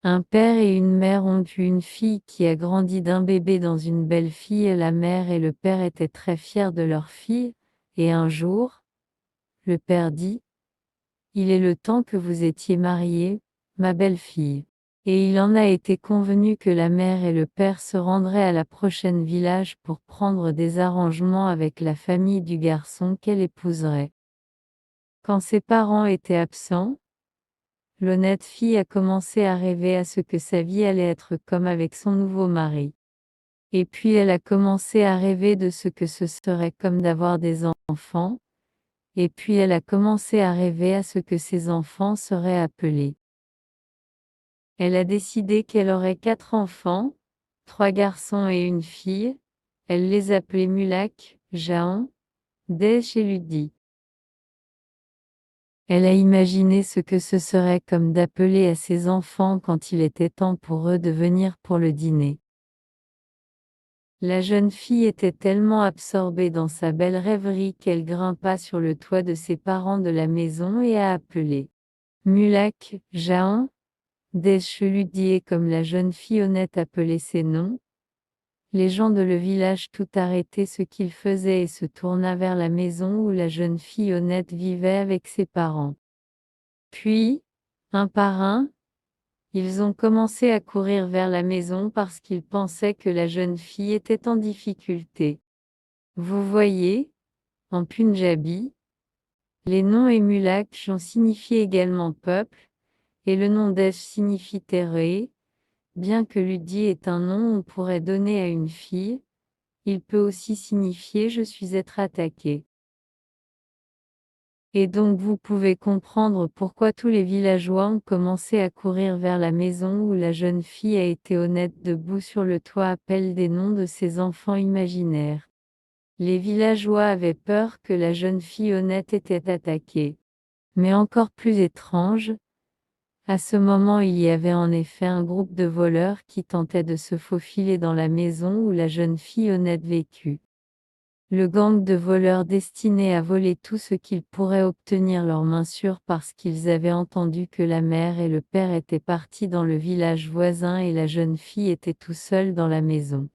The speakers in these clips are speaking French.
Un père et une mère ont eu une fille qui a grandi d'un bébé dans une belle fille. La mère et le père étaient très fiers de leur fille, et un jour, le père dit: Il est le temps que vous étiez mariée, ma belle-fille. Et il en a été convenu que la mère et le père se rendraient à la prochaine village pour prendre des arrangements avec la famille du garçon qu'elle épouserait. Quand ses parents étaient absents, l'honnête fille a commencé à rêver à ce que sa vie allait être comme avec son nouveau mari. Et puis elle a commencé à rêver de ce que ce serait comme d'avoir des enfants, et puis elle a commencé à rêver à ce que ses enfants seraient appelés. Elle a décidé qu'elle aurait 4 enfants, 3 garçons et une fille. Elle les appelait Mulak, Jahan, Desh et Ludi. Elle a imaginé ce que ce serait comme d'appeler à ses enfants quand il était temps pour eux de venir pour le dîner. La jeune fille était tellement absorbée dans sa belle rêverie qu'elle grimpa sur le toit de ses parents de la maison et a appelé Mulak, Jahan, Desh Ludi, et comme la jeune fille honnête appelait ses noms, les gens de le village tout arrêtaient ce qu'ils faisaient et se tourna vers la maison où la jeune fille honnête vivait avec ses parents. Puis, un par un, ils ont commencé à courir vers la maison parce qu'ils pensaient que la jeune fille était en difficulté. Vous voyez, en punjabi, les noms et mulak ont signifié également peuple, et le nom Desh signifie terre. Bien que Ludi est un nom on pourrait donner à une fille, il peut aussi signifier je suis être attaqué. Et donc vous pouvez comprendre pourquoi tous les villageois ont commencé à courir vers la maison où la jeune fille a été honnête debout sur le toit appelle des noms de ses enfants imaginaires. Les villageois avaient peur que la jeune fille honnête était attaquée. Mais encore plus étrange, à ce moment il y avait en effet un groupe de voleurs qui tentaient de se faufiler dans la maison où la jeune fille honnête vécut. Le gang de voleurs destiné à voler tout ce qu'ils pourraient obtenir leurs mains sûres parce qu'ils avaient entendu que la mère et le père étaient partis dans le village voisin et la jeune fille était tout seule dans la maison.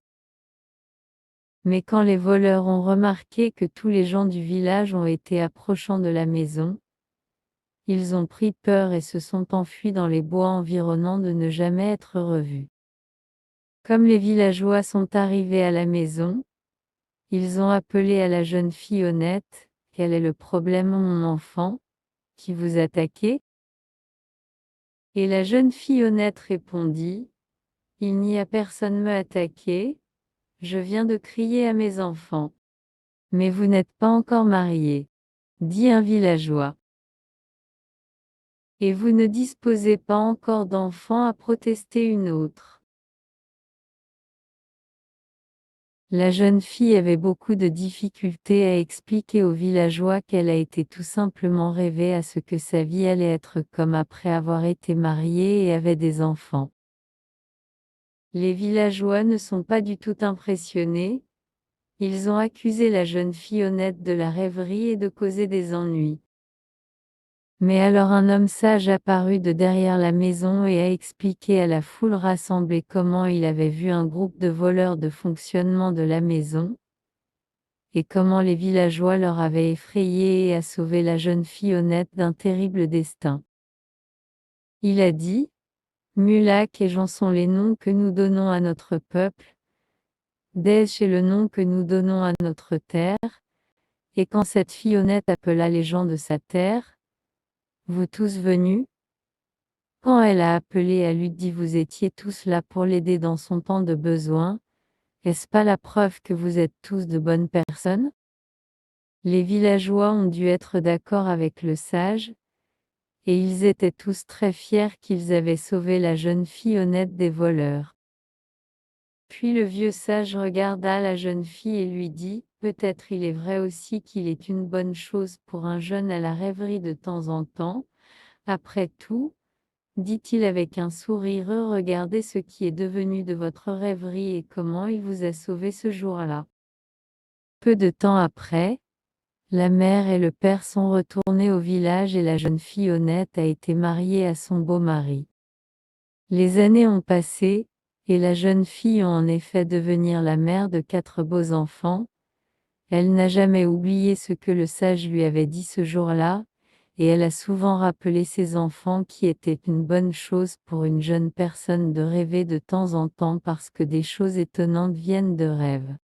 Mais quand les voleurs ont remarqué que tous les gens du village ont été approchant de la maison, ils ont pris peur et se sont enfuis dans les bois environnants de ne jamais être revus. Comme les villageois sont arrivés à la maison, ils ont appelé à la jeune fille honnête: Quel est le problème, mon enfant? Qui vous attaquez? Et la jeune fille honnête répondit: Il n'y a personne me attaquer, je viens de crier à mes enfants. Mais vous n'êtes pas encore mariés, dit un villageois. Et vous ne disposez pas encore d'enfants, a protesté une autre. La jeune fille avait beaucoup de difficultés à expliquer aux villageois qu'elle a été tout simplement rêver à ce que sa vie allait être comme après avoir été mariée et avait des enfants. Les villageois ne sont pas du tout impressionnés, ils ont accusé la jeune fille honnête de la rêverie et de causer des ennuis. Mais alors un homme sage apparut de derrière la maison et a expliqué à la foule rassemblée comment il avait vu un groupe de voleurs de fonctionnement de la maison, et comment les villageois leur avaient effrayé et a sauvé la jeune fille honnête d'un terrible destin. Il a dit: Mulak et Jean sont les noms que nous donnons à notre peuple, Desh est le nom que nous donnons à notre terre, et quand cette fille honnête appela les gens de sa terre, vous tous venus? Quand elle a appelé à Ludi, vous étiez tous là pour l'aider dans son temps de besoin, est-ce pas la preuve que vous êtes tous de bonnes personnes? Les villageois ont dû être d'accord avec le sage, et ils étaient tous très fiers qu'ils avaient sauvé la jeune fille honnête des voleurs. Puis le vieux sage regarda la jeune fille et lui dit: Peut-être il est vrai aussi qu'il est une bonne chose pour un jeune à la rêverie de temps en temps. Après tout, dit-il avec un sourire, regardez ce qui est devenu de votre rêverie et comment il vous a sauvé ce jour-là. Peu de temps après, la mère et le père sont retournés au village et la jeune fille honnête a été mariée à son beau mari. Les années ont passé, et la jeune fille en effet devenir la mère de 4 beaux enfants. Elle n'a jamais oublié ce que le sage lui avait dit ce jour-là, et elle a souvent rappelé ses enfants qui était une bonne chose pour une jeune personne de rêver de temps en temps parce que des choses étonnantes viennent de rêves.